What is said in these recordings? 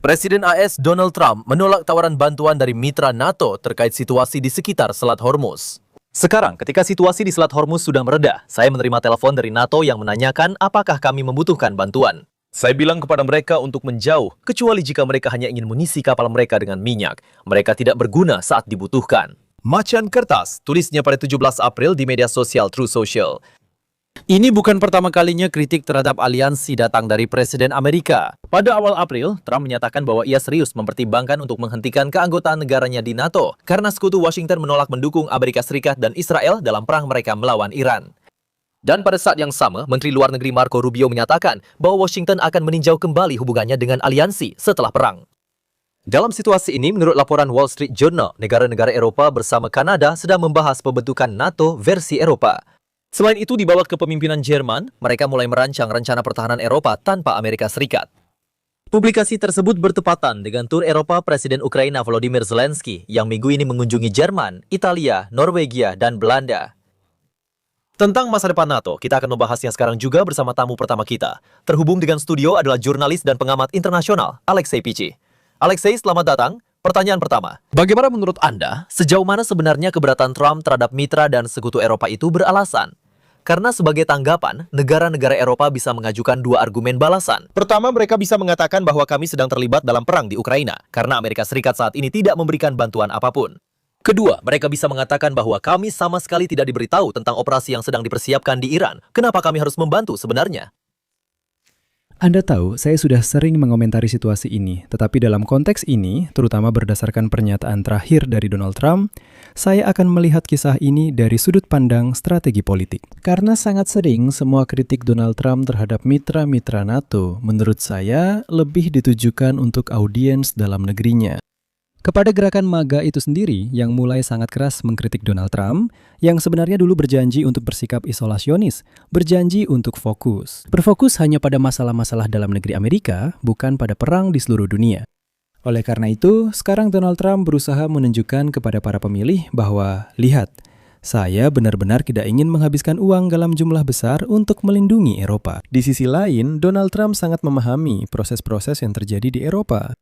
Presiden AS Donald Trump menolak tawaran bantuan dari mitra NATO terkait situasi di sekitar Selat Hormuz. Sekarang, ketika situasi di Selat Hormuz sudah mereda, saya menerima telepon dari NATO yang menanyakan apakah kami membutuhkan bantuan. Saya bilang kepada mereka untuk menjauh, kecuali jika mereka hanya ingin mengisi kapal mereka dengan minyak. Mereka tidak berguna saat dibutuhkan. Macan kertas, tulisnya pada 17 April di media sosial Truth Social. Ini bukan pertama kalinya kritik terhadap aliansi datang dari Presiden Amerika. Pada awal April, Trump menyatakan bahwa ia serius mempertimbangkan untuk menghentikan keanggotaan negaranya di NATO karena sekutu Washington menolak mendukung Amerika Serikat dan Israel dalam perang mereka melawan Iran. Dan pada saat yang sama, Menteri Luar Negeri Marco Rubio menyatakan bahwa Washington akan meninjau kembali hubungannya dengan aliansi setelah perang. Dalam situasi ini, menurut laporan Wall Street Journal, negara-negara Eropa bersama Kanada sedang membahas pembentukan NATO versi Eropa. Selain itu, di bawah kepemimpinan Jerman, mereka mulai merancang rencana pertahanan Eropa tanpa Amerika Serikat. Publikasi tersebut bertepatan dengan tur Eropa Presiden Ukraina Volodymyr Zelensky yang minggu ini mengunjungi Jerman, Italia, Norwegia, dan Belanda. Tentang masa depan NATO, kita akan membahasnya sekarang juga bersama tamu pertama kita. Terhubung dengan studio adalah jurnalis dan pengamat internasional, Alexei Pichi. Alexei, selamat datang. Pertanyaan pertama, bagaimana menurut Anda, sejauh mana sebenarnya keberatan Trump terhadap mitra dan sekutu Eropa itu beralasan? Karena sebagai tanggapan, negara-negara Eropa bisa mengajukan dua argumen balasan. Pertama, mereka bisa mengatakan bahwa kami sedang terlibat dalam perang di Ukraina, karena Amerika Serikat saat ini tidak memberikan bantuan apapun. Kedua, mereka bisa mengatakan bahwa kami sama sekali tidak diberitahu tentang operasi yang sedang dipersiapkan di Iran. Kenapa kami harus membantu sebenarnya? Anda tahu, saya sudah sering mengomentari situasi ini, tetapi dalam konteks ini, terutama berdasarkan pernyataan terakhir dari Donald Trump, saya akan melihat kisah ini dari sudut pandang strategi politik. Karena sangat sering semua kritik Donald Trump terhadap mitra-mitra NATO, menurut saya, lebih ditujukan untuk audiens dalam negerinya. Kepada gerakan MAGA itu sendiri yang mulai sangat keras mengkritik Donald Trump, yang sebenarnya dulu berjanji untuk bersikap isolasionis, berjanji untuk fokus. Berfokus hanya pada masalah-masalah dalam negeri Amerika, bukan pada perang di seluruh dunia. Oleh karena itu, sekarang Donald Trump berusaha menunjukkan kepada para pemilih bahwa, lihat, saya benar-benar tidak ingin menghabiskan uang dalam jumlah besar untuk melindungi Eropa. Di sisi lain, Donald Trump sangat memahami proses-proses yang terjadi di Eropa.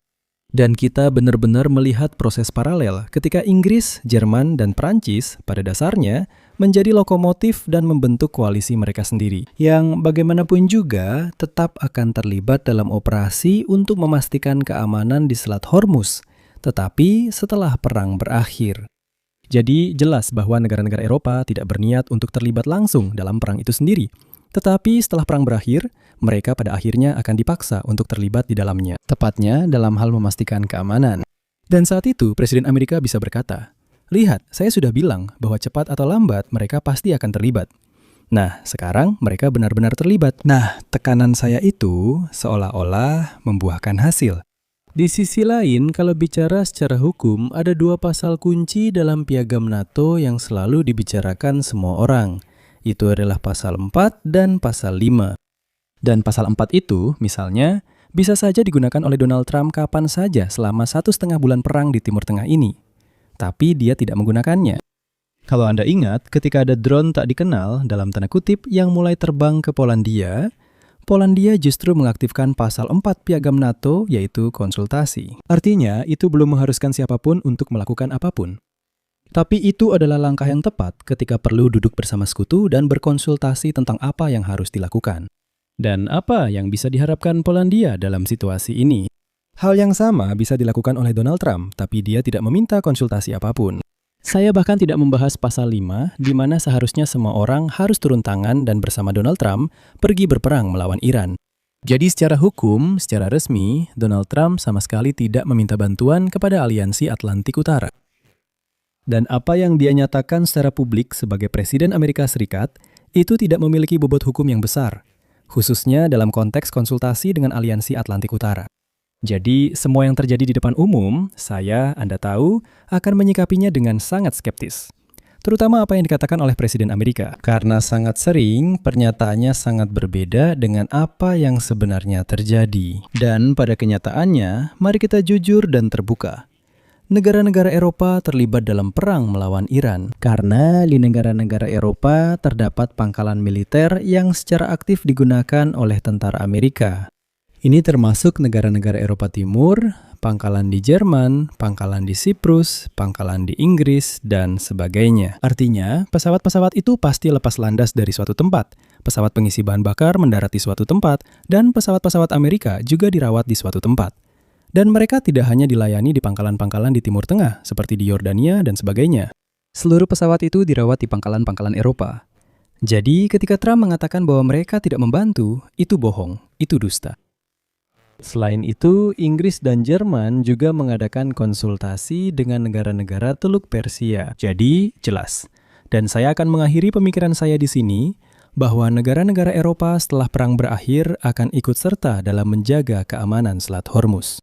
Dan kita benar-benar melihat proses paralel ketika Inggris, Jerman, dan Prancis pada dasarnya menjadi lokomotif dan membentuk koalisi mereka sendiri, yang bagaimanapun juga tetap akan terlibat dalam operasi untuk memastikan keamanan di Selat Hormuz, tetapi setelah perang berakhir. Jadi jelas bahwa negara-negara Eropa tidak berniat untuk terlibat langsung dalam perang itu sendiri. Tetapi setelah perang berakhir, mereka pada akhirnya akan dipaksa untuk terlibat di dalamnya, tepatnya dalam hal memastikan keamanan. Dan saat itu, Presiden Amerika bisa berkata, lihat, saya sudah bilang bahwa cepat atau lambat mereka pasti akan terlibat. Nah, sekarang mereka benar-benar terlibat. Nah, tekanan saya itu seolah-olah membuahkan hasil. Di sisi lain, kalau bicara secara hukum, ada dua pasal kunci dalam piagam NATO yang selalu dibicarakan semua orang. Itu adalah pasal 4 dan pasal 5. Dan pasal 4 itu, misalnya, bisa saja digunakan oleh Donald Trump kapan saja selama 1,5 bulan perang di Timur Tengah ini. Tapi dia tidak menggunakannya. Kalau Anda ingat, ketika ada drone tak dikenal, dalam tanda kutip, yang mulai terbang ke Polandia justru mengaktifkan pasal 4 piagam NATO, yaitu konsultasi. Artinya, itu belum mengharuskan siapapun untuk melakukan apapun. Tapi itu adalah langkah yang tepat ketika perlu duduk bersama sekutu dan berkonsultasi tentang apa yang harus dilakukan. Dan apa yang bisa diharapkan Polandia dalam situasi ini? Hal yang sama bisa dilakukan oleh Donald Trump, tapi dia tidak meminta konsultasi apapun. Saya bahkan tidak membahas pasal 5, di mana seharusnya semua orang harus turun tangan dan bersama Donald Trump pergi berperang melawan Iran. Jadi secara hukum, secara resmi, Donald Trump sama sekali tidak meminta bantuan kepada Aliansi Atlantik Utara. Dan apa yang dia nyatakan secara publik sebagai Presiden Amerika Serikat itu tidak memiliki bobot hukum yang besar, khususnya dalam konteks konsultasi dengan Aliansi Atlantik Utara. Jadi, semua yang terjadi di depan umum, Anda tahu, akan menyikapinya dengan sangat skeptis. Terutama apa yang dikatakan oleh Presiden Amerika, karena sangat sering pernyataannya sangat berbeda dengan apa yang sebenarnya terjadi. Dan pada kenyataannya, mari kita jujur dan terbuka. Negara-negara Eropa terlibat dalam perang melawan Iran karena di negara-negara Eropa terdapat pangkalan militer yang secara aktif digunakan oleh tentara Amerika. Ini termasuk negara-negara Eropa Timur, pangkalan di Jerman, pangkalan di Siprus, pangkalan di Inggris, dan sebagainya. Artinya, pesawat-pesawat itu pasti lepas landas dari suatu tempat. Pesawat pengisi bahan bakar mendarat di suatu tempat, dan pesawat-pesawat Amerika juga dirawat di suatu tempat. Dan mereka tidak hanya dilayani di pangkalan-pangkalan di Timur Tengah, seperti di Yordania dan sebagainya. Seluruh pesawat itu dirawat di pangkalan-pangkalan Eropa. Jadi, ketika Trump mengatakan bahwa mereka tidak membantu, itu bohong, itu dusta. Selain itu, Inggris dan Jerman juga mengadakan konsultasi dengan negara-negara Teluk Persia. Jadi, jelas. Dan saya akan mengakhiri pemikiran saya di sini, bahwa negara-negara Eropa setelah perang berakhir akan ikut serta dalam menjaga keamanan Selat Hormuz.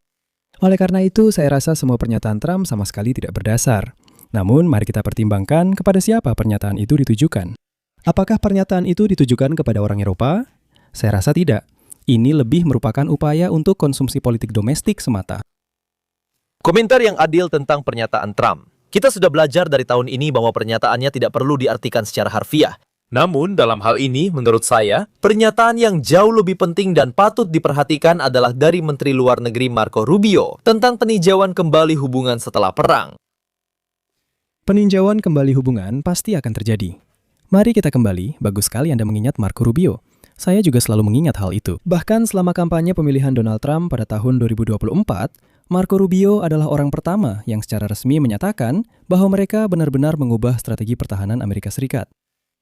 Oleh karena itu, saya rasa semua pernyataan Trump sama sekali tidak berdasar. Namun, mari kita pertimbangkan kepada siapa pernyataan itu ditujukan. Apakah pernyataan itu ditujukan kepada orang Eropa? Saya rasa tidak. Ini lebih merupakan upaya untuk konsumsi politik domestik semata. Komentar yang adil tentang pernyataan Trump. Kita sudah belajar dari tahun ini bahwa pernyataannya tidak perlu diartikan secara harfiah. Namun, dalam hal ini, menurut saya, pernyataan yang jauh lebih penting dan patut diperhatikan adalah dari Menteri Luar Negeri Marco Rubio tentang peninjauan kembali hubungan setelah perang. Peninjauan kembali hubungan pasti akan terjadi. Mari kita kembali, bagus sekali Anda mengingat Marco Rubio. Saya juga selalu mengingat hal itu. Bahkan selama kampanye pemilihan Donald Trump pada tahun 2024, Marco Rubio adalah orang pertama yang secara resmi menyatakan bahwa mereka benar-benar mengubah strategi pertahanan Amerika Serikat.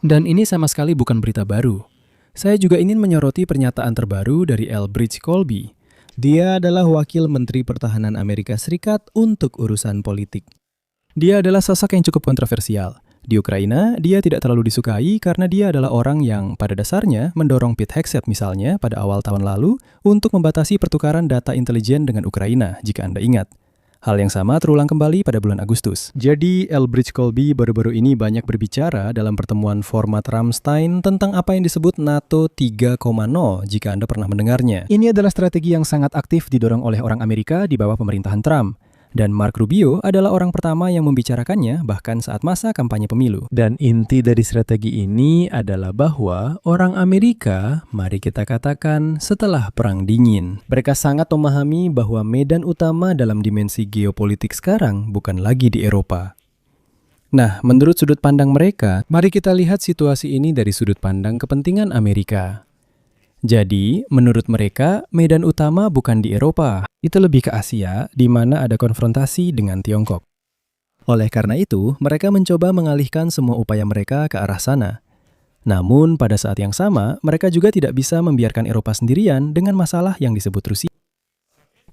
Dan ini sama sekali bukan berita baru. Saya juga ingin menyoroti pernyataan terbaru dari Elbridge Colby. Dia adalah Wakil Menteri Pertahanan Amerika Serikat untuk urusan politik. Dia adalah sosok yang cukup kontroversial. Di Ukraina, dia tidak terlalu disukai karena dia adalah orang yang pada dasarnya mendorong Pete Hegseth misalnya pada awal tahun lalu untuk membatasi pertukaran data intelijen dengan Ukraina, jika Anda ingat. Hal yang sama terulang kembali pada bulan Agustus. Jadi, Elbridge Colby baru-baru ini banyak berbicara dalam pertemuan format Ramstein tentang apa yang disebut NATO 3.0 jika Anda pernah mendengarnya. Ini adalah strategi yang sangat aktif didorong oleh orang Amerika di bawah pemerintahan Trump. Dan Mark Rubio adalah orang pertama yang membicarakannya bahkan saat masa kampanye pemilu. Dan inti dari strategi ini adalah bahwa orang Amerika, mari kita katakan setelah Perang Dingin, mereka sangat memahami bahwa medan utama dalam dimensi geopolitik sekarang bukan lagi di Eropa. Nah, menurut sudut pandang mereka, mari kita lihat situasi ini dari sudut pandang kepentingan Amerika. Jadi, menurut mereka, medan utama bukan di Eropa, itu lebih ke Asia, di mana ada konfrontasi dengan Tiongkok. Oleh karena itu, mereka mencoba mengalihkan semua upaya mereka ke arah sana. Namun, pada saat yang sama, mereka juga tidak bisa membiarkan Eropa sendirian dengan masalah yang disebut Rusia.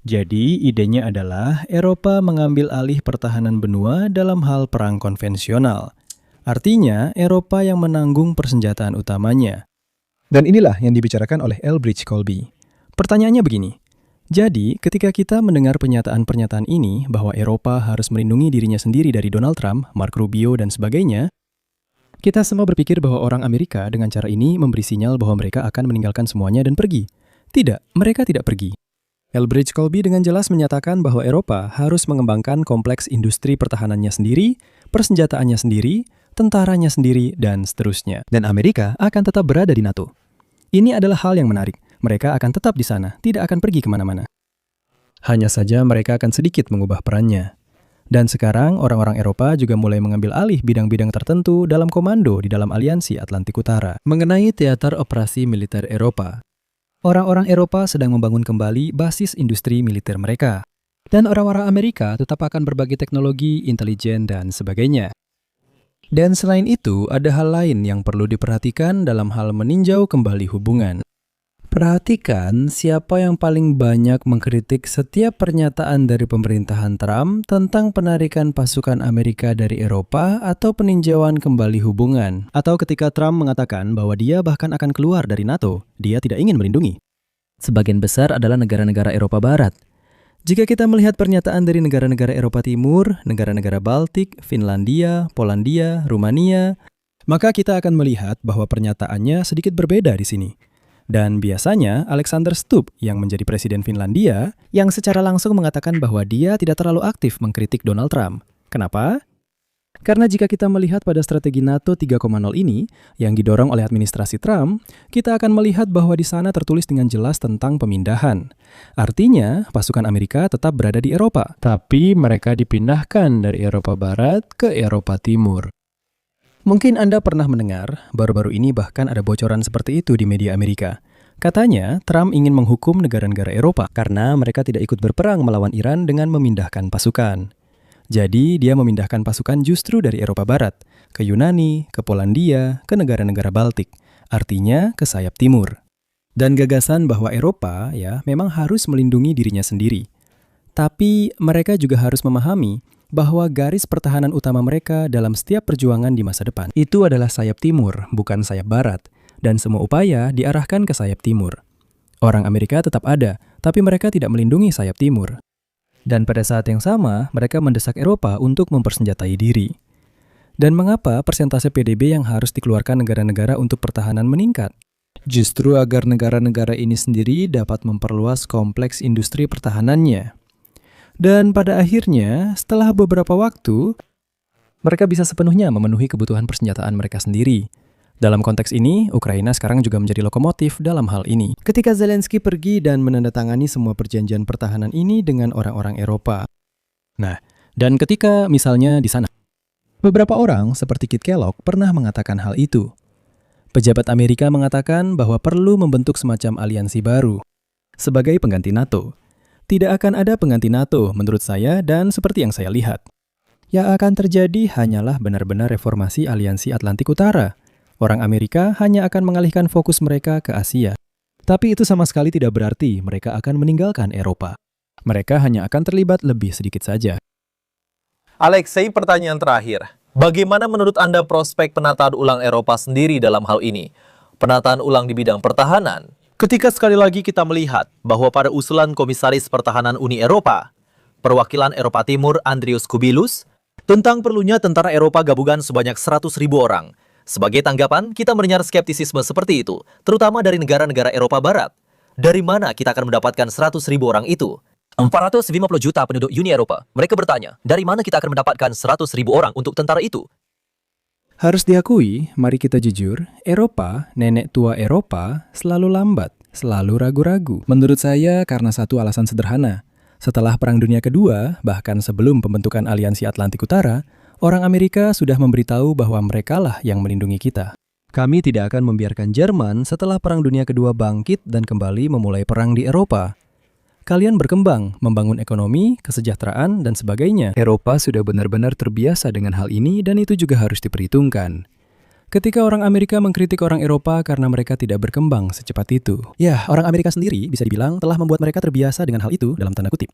Jadi, idenya adalah Eropa mengambil alih pertahanan benua dalam hal perang konvensional. Artinya, Eropa yang menanggung persenjataan utamanya. Dan inilah yang dibicarakan oleh Elbridge Colby. Pertanyaannya begini, jadi ketika kita mendengar pernyataan-pernyataan ini bahwa Eropa harus melindungi dirinya sendiri dari Donald Trump, Mark Rubio, dan sebagainya, kita semua berpikir bahwa orang Amerika dengan cara ini memberi sinyal bahwa mereka akan meninggalkan semuanya dan pergi. Tidak, mereka tidak pergi. Elbridge Colby dengan jelas menyatakan bahwa Eropa harus mengembangkan kompleks industri pertahanannya sendiri, persenjataannya sendiri, tentaranya sendiri, dan seterusnya. Dan Amerika akan tetap berada di NATO. Ini adalah hal yang menarik. Mereka akan tetap di sana, tidak akan pergi kemana-mana. Hanya saja mereka akan sedikit mengubah perannya. Dan sekarang orang-orang Eropa juga mulai mengambil alih bidang-bidang tertentu dalam komando di dalam Aliansi Atlantik Utara. Mengenai teater operasi militer Eropa. Orang-orang Eropa sedang membangun kembali basis industri militer mereka. Dan orang-orang Amerika tetap akan berbagi teknologi, intelijen, dan sebagainya. Dan selain itu, ada hal lain yang perlu diperhatikan dalam hal meninjau kembali hubungan. Perhatikan siapa yang paling banyak mengkritik setiap pernyataan dari pemerintahan Trump tentang penarikan pasukan Amerika dari Eropa atau peninjauan kembali hubungan. Atau ketika Trump mengatakan bahwa dia bahkan akan keluar dari NATO, dia tidak ingin melindungi. Sebagian besar adalah negara-negara Eropa Barat. Jika kita melihat pernyataan dari negara-negara Eropa Timur, negara-negara Baltik, Finlandia, Polandia, Rumania, maka kita akan melihat bahwa pernyataannya sedikit berbeda di sini. Dan biasanya Alexander Stubb yang menjadi presiden Finlandia, yang secara langsung mengatakan bahwa dia tidak terlalu aktif mengkritik Donald Trump. Kenapa? Karena jika kita melihat pada strategi NATO 3.0 ini, yang didorong oleh administrasi Trump, kita akan melihat bahwa di sana tertulis dengan jelas tentang pemindahan. Artinya, pasukan Amerika tetap berada di Eropa, tapi mereka dipindahkan dari Eropa Barat ke Eropa Timur. Mungkin Anda pernah mendengar, baru-baru ini bahkan ada bocoran seperti itu di media Amerika. Katanya, Trump ingin menghukum negara-negara Eropa karena mereka tidak ikut berperang melawan Iran dengan memindahkan pasukan. Jadi, dia memindahkan pasukan justru dari Eropa Barat, ke Yunani, ke Polandia, ke negara-negara Baltik, artinya ke sayap timur. Dan gagasan bahwa Eropa memang harus melindungi dirinya sendiri. Tapi mereka juga harus memahami bahwa garis pertahanan utama mereka dalam setiap perjuangan di masa depan itu adalah sayap timur, bukan sayap barat, dan semua upaya diarahkan ke sayap timur. Orang Amerika tetap ada, tapi mereka tidak melindungi sayap timur. Dan pada saat yang sama, mereka mendesak Eropa untuk mempersenjatai diri. Dan mengapa persentase PDB yang harus dikeluarkan negara-negara untuk pertahanan meningkat? Justru agar negara-negara ini sendiri dapat memperluas kompleks industri pertahanannya. Dan pada akhirnya, setelah beberapa waktu, mereka bisa sepenuhnya memenuhi kebutuhan persenjataan mereka sendiri. Dalam konteks ini, Ukraina sekarang juga menjadi lokomotif dalam hal ini. Ketika Zelensky pergi dan menandatangani semua perjanjian pertahanan ini dengan orang-orang Eropa. Nah, dan ketika misalnya di sana, beberapa orang seperti Kit Kellogg pernah mengatakan hal itu. Pejabat Amerika mengatakan bahwa perlu membentuk semacam aliansi baru sebagai pengganti NATO. Tidak akan ada pengganti NATO menurut saya dan seperti yang saya lihat. Yang akan terjadi hanyalah benar-benar reformasi aliansi Atlantik Utara. Orang Amerika hanya akan mengalihkan fokus mereka ke Asia. Tapi itu sama sekali tidak berarti mereka akan meninggalkan Eropa. Mereka hanya akan terlibat lebih sedikit saja. Alexei, pertanyaan terakhir. Bagaimana menurut Anda prospek penataan ulang Eropa sendiri dalam hal ini? Penataan ulang di bidang pertahanan. Ketika sekali lagi kita melihat bahwa pada usulan Komisaris Pertahanan Uni Eropa, perwakilan Eropa Timur Andrius Kubilus, tentang perlunya tentara Eropa gabungan sebanyak 100.000 orang. Sebagai tanggapan, kita mendengar skeptisisme seperti itu, terutama dari negara-negara Eropa Barat. Dari mana kita akan mendapatkan 100.000 orang itu? 450 juta penduduk Uni Eropa. Mereka bertanya, dari mana kita akan mendapatkan 100.000 orang untuk tentara itu? Harus diakui, mari kita jujur, Eropa, nenek tua Eropa, selalu lambat, selalu ragu-ragu. Menurut saya karena satu alasan sederhana. Setelah Perang Dunia Kedua, bahkan sebelum pembentukan Aliansi Atlantik Utara, orang Amerika sudah memberitahu bahwa merekalah yang melindungi kita. Kami tidak akan membiarkan Jerman setelah Perang Dunia Kedua bangkit dan kembali memulai perang di Eropa. Kalian berkembang, membangun ekonomi, kesejahteraan, dan sebagainya. Eropa sudah benar-benar terbiasa dengan hal ini dan itu juga harus diperhitungkan. Ketika orang Amerika mengkritik orang Eropa karena mereka tidak berkembang secepat itu. Ya, orang Amerika sendiri bisa dibilang telah membuat mereka terbiasa dengan hal itu dalam tanda kutip.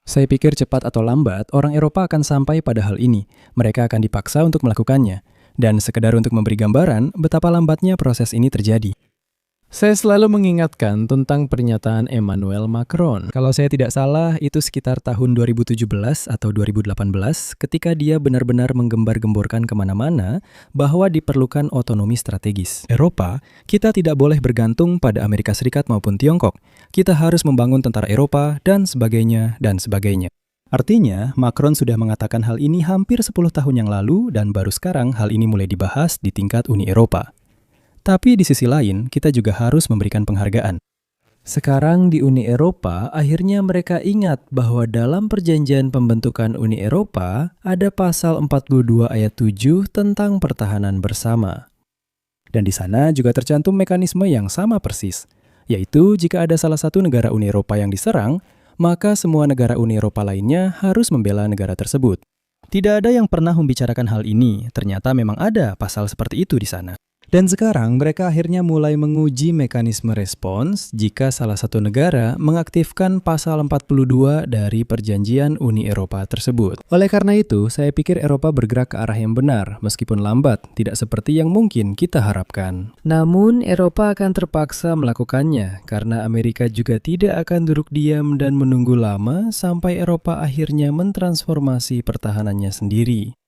Saya pikir cepat atau lambat, orang Eropa akan sampai pada hal ini. Mereka akan dipaksa untuk melakukannya. Dan sekedar untuk memberi gambaran betapa lambatnya proses ini terjadi. Saya selalu mengingatkan tentang pernyataan Emmanuel Macron. Kalau saya tidak salah, itu sekitar tahun 2017 atau 2018 ketika dia benar-benar menggembar-gemborkan kemana-mana bahwa diperlukan otonomi strategis. Eropa, kita tidak boleh bergantung pada Amerika Serikat maupun Tiongkok. Kita harus membangun tentara Eropa dan sebagainya dan sebagainya. Artinya, Macron sudah mengatakan hal ini hampir 10 tahun yang lalu dan baru sekarang hal ini mulai dibahas di tingkat Uni Eropa. Tapi di sisi lain, kita juga harus memberikan penghargaan. Sekarang di Uni Eropa, akhirnya mereka ingat bahwa dalam perjanjian pembentukan Uni Eropa, ada pasal 42 ayat 7 tentang pertahanan bersama. Dan di sana juga tercantum mekanisme yang sama persis, yaitu jika ada salah satu negara Uni Eropa yang diserang, maka semua negara Uni Eropa lainnya harus membela negara tersebut. Tidak ada yang pernah membicarakan hal ini, ternyata memang ada pasal seperti itu di sana. Dan sekarang mereka akhirnya mulai menguji mekanisme respons jika salah satu negara mengaktifkan pasal 42 dari perjanjian Uni Eropa tersebut. Oleh karena itu, saya pikir Eropa bergerak ke arah yang benar, meskipun lambat, tidak seperti yang mungkin kita harapkan. Namun, Eropa akan terpaksa melakukannya, karena Amerika juga tidak akan duduk diam dan menunggu lama sampai Eropa akhirnya mentransformasi pertahanannya sendiri.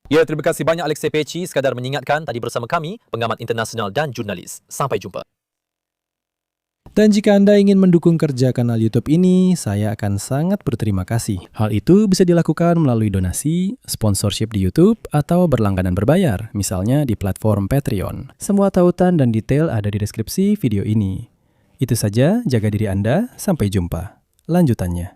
Ya, terima kasih banyak Alexei Peci sekadar mengingatkan tadi bersama kami, pengamat internasional dan jurnalis. Sampai jumpa. Dan jika Anda ingin mendukung kerja kanal YouTube ini, saya akan sangat berterima kasih. Hal itu bisa dilakukan melalui donasi, sponsorship di YouTube, atau berlangganan berbayar, misalnya di platform Patreon. Semua tautan dan detail ada di deskripsi video ini. Itu saja, jaga diri Anda, sampai jumpa. Lanjutannya.